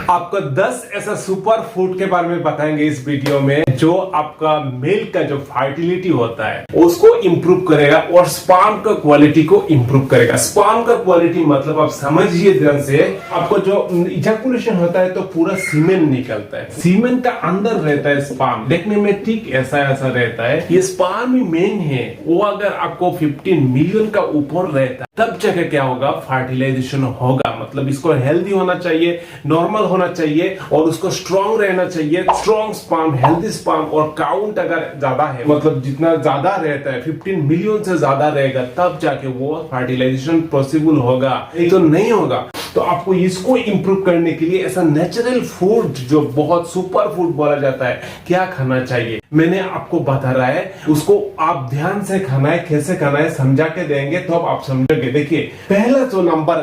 आपको 10 ऐसा super food के बारे में बताएंगे इस वीडियो में जो आपका मिल्क का जो फर्टिलिटी होता है उसको इंप्रूव करेगा और स्पर्म का क्वालिटी को इंप्रूव करेगा। स्पर्म का क्वालिटी मतलब आप समझिए ध्यान से, आपको जो इजैकुलेशन होता है तो पूरा सीमेन निकलता है, सीमेन का अंदर रहता है स्पर्म, देखने में ठीक ऐसा रहता है। ये स्पर्म ही मेन है, वो अगर आपको 15 मिलियन का ऊपर रहता है तब जगह क्या होगा, फर्टिलाइजेशन होगा। मतलब इसको हेल्दी होना चाहिए, नॉर्मल होना चाहिए और उसको स्ट्रॉन्ग रहना चाहिए। स्ट्रॉन्ग स्पर्म, हेल्दी स्पर्म और काउंट अगर ज्यादा है, मतलब जितना ज्यादा रहता है 15 मिलियन से ज्यादा रहेगा तब जाके वो फर्टिलाइजेशन पॉसिबल होगा, नहीं तो नहीं होगा। तो आपको इसको इंप्रूव करने के लिए ऐसा नेचुरल फूड जो बहुत सुपर फूड बोला जाता है क्या खाना चाहिए, मैंने आपको बता रहा है। उसको आप ध्यान से खाना है, कैसे खाना है समझा के देंगे तो आप समझोगे। देखिए पहला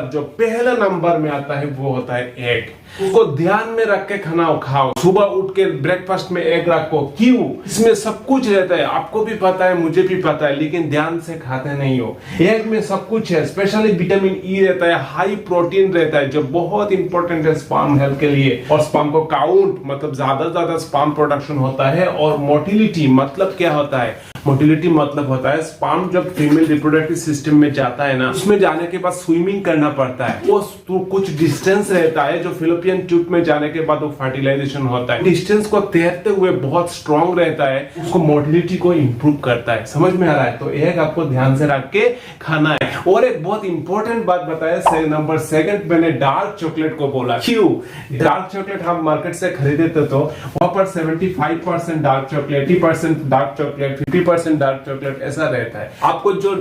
जो पहला नंबर में आता है वो होता है एग। उसको ध्यान में रख के खाना खाओ। सुबह उठ के ब्रेकफास्ट में एग रखो। क्यों? इसमें सब कुछ रहता है, आपको भी पता है, मुझे भी पता है, लेकिन ध्यान से खाते नहीं हो। एग में सब कुछ है, स्पेशली विटामिन ई रहता है, हाई प्रोटीन रहता है जो बहुत इंपॉर्टेंट है स्पर्म हेल्थ के लिए। और स्पर्म को काउंट मतलब ज्यादा स्पर्म प्रोडक्शन होता है। और मोटिलिटी मतलब क्या होता है, मोटिलिटी मतलब होता है स्पर्म जब फीमेल रिप्रोडक्टिव सिस्टम में जाता है ना, उसमें जाने के बाद स्विमिंग करना पड़ता है। वो तो कुछ डिस्टेंस रहता है जो फिलोपियन ट्यूब में जाने के बाद वो फर्टिलाइजेशन होता है। डिस्टेंस को तैरते हुए बहुत स्ट्रॉन्ग रहता है, उसको मोटिलिटी को इंप्रूव करता है। समझ में आ रहा है? तो एक आपको ध्यान से रख के खाना है। और एक बहुत इंपॉर्टेंट बात बताया, नंबर 2 मैंने डार्क चॉकलेट को बोला। क्यों? डार्क चॉकलेट हम मार्केट से खरीदे तो वहां पर 75% dark chocolate, 80% dark chocolate, 50% dark chocolate ऐसा रहता है। आपको जो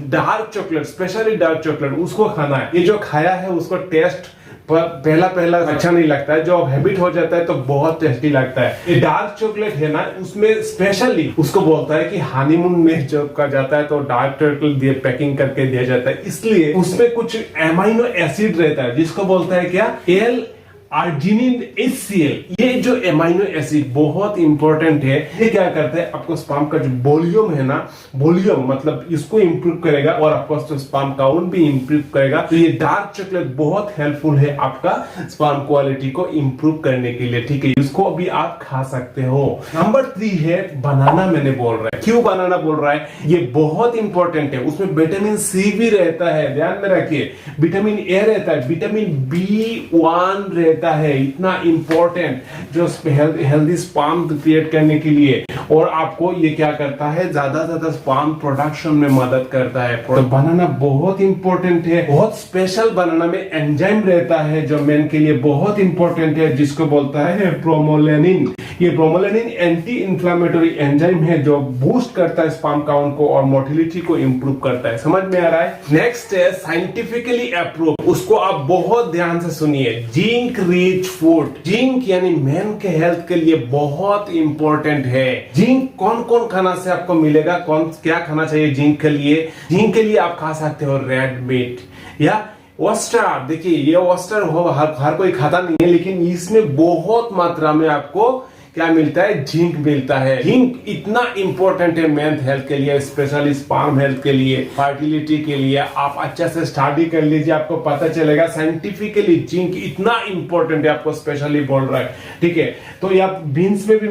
dark chocolate, specially dark chocolate उसको खाना है। ये जो खाया है उसको टेस्ट पहला अच्छा नहीं लगता है, जो हैबिट हो जाता है तो बहुत टेस्टी लगता है। ये डार्क चॉकलेट है ना, उसमें स्पेशली उसको बोलता है कि हनीमून में जब का जाता है तो डार्क चॉकलेट दिए पैकिंग करके दिया जाता है, इसलिए उसमें कुछ एमाइनो एसिड रहता है जिसको बोलता है क्या, एल आर्जिनिन HCl। ये जो एमाइनो एसिड बहुत इंपॉर्टेंट है। ये क्या करता है, आपको स्पर्म का जो वॉल्यूम है ना, वॉल्यूम मतलब इसको इंप्रूव करेगा और आपको स्पर्म काउंट भी इंप्रूव करेगा। तो ये डार्क चॉकलेट बहुत हेल्पफुल है आपका स्पर्म क्वालिटी को इंप्रूव करने के लिए। ठीक है, इसको भी आप खा सकते हो। नंबर 3 है बनाना। मैंने बोल रहा है, क्यों बनाना बोल रहा है, ये बहुत इंपॉर्टेंट है। उसमें विटामिन सी भी रहता है, ध्यान में रखिए। विटामिन ए रहता है, विटामिन B1 रहता है, इतना इंपॉर्टेंट जो हेल्दी स्पर्म क्रिएट करने के लिए। और आपको ये क्या करता है, ज्यादा स्पर्म प्रोडक्शन में मदद करता है। तो बनाना बहुत इंपॉर्टेंट है। बहुत स्पेशल बनाना में एंजाइम रहता है जो मेन के लिए बहुत इंपॉर्टेंट है, जिसको बोलता है ब्रोमोलेनिन। ये ब्रोमोलेनिन एंटी इंफ्लेमेटरी एंजाइम है जो बूस्ट करता है स्पर्म काउंट को और मोटिलिटी को इंप्रूव करता है। समझ में आ रहा है? नेक्स्ट है साइंटिफिकली अप्रूव। उसको आप बहुत ध्यान से सुनिए, जिंक रिच फूड। जिंक यानी मेन के हेल्थ के लिए बहुत इंपॉर्टेंट है। जिंक कौन कौन खाना से आपको मिलेगा, कौन क्या खाना चाहिए जिंक के लिए? जिंक के लिए आप खा सकते हो रेड मीट या ओस्टर। देखिए ये ओस्टर हो हर कोई खाता नहीं है, लेकिन इसमें बहुत मात्रा में आपको क्या मिलता है, जिंक मिलता है। जिंक इतना इंपॉर्टेंट है मेन हेल्थ के लिए, स्पेशली स्पर्म हेल्थ के लिए, फर्टिलिटी के लिए। आप अच्छा से स्टडी कर लीजिए, आपको पता चलेगा साइंटिफिकली जिंक इतना इंपॉर्टेंट है, आपको स्पेशली बोल रहा है। ठीक है, तो ये आप बीन्स में भी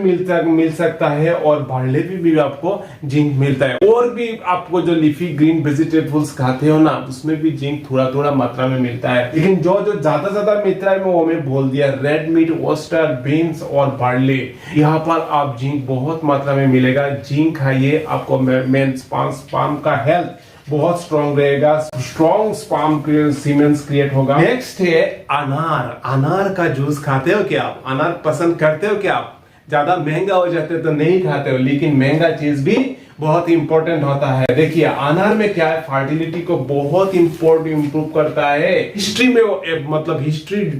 मिल सकता है और बार्ले में भी आपको जिंक मिलता है। और भी आपको जो लीफी ग्रीन वेजिटेबल्स खाते हो ना, उसमें भी जिंक थोड़ा मात्रा में मिलता है। लेकिन जो ज्यादा मात्रा में वो मैं बोल दिया, रेड मीट, ओस्टर, बीन्स और बार्ले, यहाँ पर आप जिंक बहुत मात्रा में मिलेगा। जिंक खाइए, आपको मेन स्पर्म का हेल्थ बहुत स्ट्रॉन्ग रहेगा, स्ट्रॉन्ग स्पर्म सीमेंस क्रिएट होगा। नेक्स्ट है अनार। अनार का जूस खाते हो क्या आप? अनार पसंद करते हो क्या आप? ज्यादा महंगा हो जाते तो नहीं खाते हो, लेकिन महंगा चीज भी बहुत इंपॉर्टेंट होता है। देखिए अनार में क्या है, फर्टिलिटी को बहुत इंप्रूव करता है। हिस्ट्री में मतलब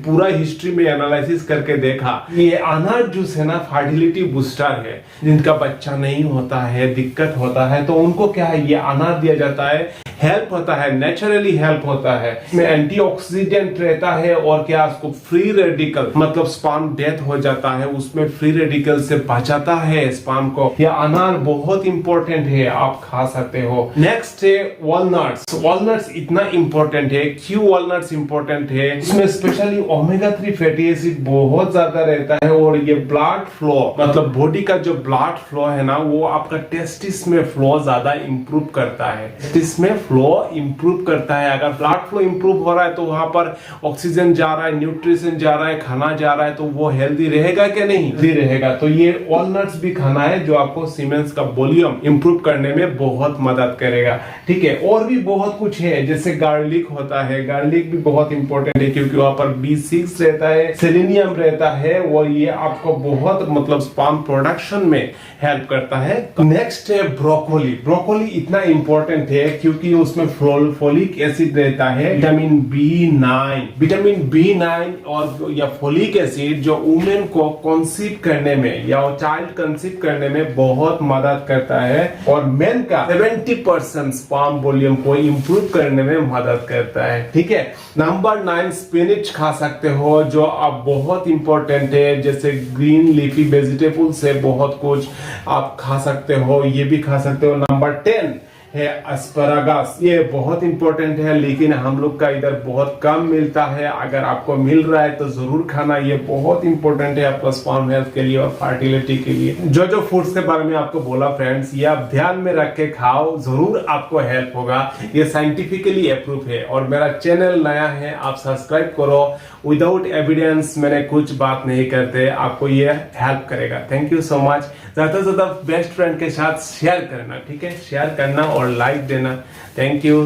पूरा हिस्ट्री में एनालिसिस करके देखा, ये अनार जूस है ना फर्टिलिटी बूस्टर है। जिनका बच्चा नहीं होता है, दिक्कत होता है, तो उनको क्या है, ये अनार दिया जाता है हेल्प होता है, नेचुरली हेल्प होता है। इसमें एंटीऑक्सीडेंट रहता है और क्या उसको फ्री रेडिकल मतलब स्पर्म डेथ हो जाता है उसमें फ्री रेडिकल से बचाता है स्पर्म को। यह अनार बहुत इंपॉर्टेंट है, आप खा सकते हो। नेक्स्ट है वॉलनट्स। वॉलनट्स इतना इंपॉर्टेंट है, क्यों वॉलनट्स इंपॉर्टेंट है? इसमें स्पेशली ओमेगा 3 फैटी एसिड बहुत ज्यादा रहता है और ये ब्लड फ्लो मतलब बॉडी का जो ब्लड फ्लो है ना वो आपका टेस्टिस में फ्लो ज्यादा इंप्रूव करता है। टेस्टिस में फ्लो इंप्रूव करता है। अगर ब्लड फ्लो इंप्रूव हो रहा है तो वहां पर ऑक्सीजन जा रहा है, न्यूट्रिशन जा रहा है, खाना जा रहा है, तो वो हेल्दी रहेगा क्या? नहीं हेल्दी रहेगा। तो ये वॉलनट्स भी खाना है जो आपको सीमेंस का वॉल्यूम इंप्रूव करने में बहुत मदद करेगा। ठीक है, और भी बहुत कुछ है जैसे गार्लिक होता है। गार्लिक भी बहुत इंपॉर्टेंट है क्योंकि वहां पर B6 रहता है, सेलेनियम रहता है और ये आपको बहुत मतलब स्पर्म प्रोडक्शन में हेल्प करता है। नेक्स्ट है ब्रोकोली। ब्रोकोली इतना इंपॉर्टेंट है क्योंकि उसमें फोलिक एसिड रहता है, विटामिन B9। विटामिन B9 और या फोलिक एसिड जो वुमेन को कंसीव करने में या चाइल्ड कंसीव करने में बहुत मदद करता है और मेन का 70% स्पर्म वॉल्यूम को इंप्रूव करने में मदद करता है। ठीक है, नंबर 9 स्पिनच खा सकते हो जो अब बहुत इंपॉर्टेंट है। जैसे ग्रीन लीफी वेजिटेबल से बहुत कुछ आप खा सकते हो, ये भी खा सकते हो। नंबर 10 है एस्परागस। ये बहुत इंपॉर्टेंट है लेकिन हम लोग का इधर बहुत कम मिलता है। अगर आपको मिल रहा है तो जरूर खाना, ये बहुत इंपॉर्टेंट है आपका स्पर्म हेल्थ के लिए और फर्टिलिटी के लिए। जो जो फूड्स के बारे में आपको बोला फ्रेंड्स, ये आप ध्यान में रख के खाओ, जरूर आपको हेल्प होगा। ये साइंटिफिकली अप्रूव है और मेरा चैनल नया है, आप सब्सक्राइब करो। विदाउट एविडेंस मैंने कुछ बात नहीं करते, आपको ये हेल्प करेगा। Thank you so much. ज्यादा से ज्यादा बेस्ट फ्रेंड के साथ शेयर करना, ठीक है, शेयर करना और लाइक देना। Thank you.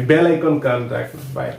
बेल आइकन कर रखना। बाय।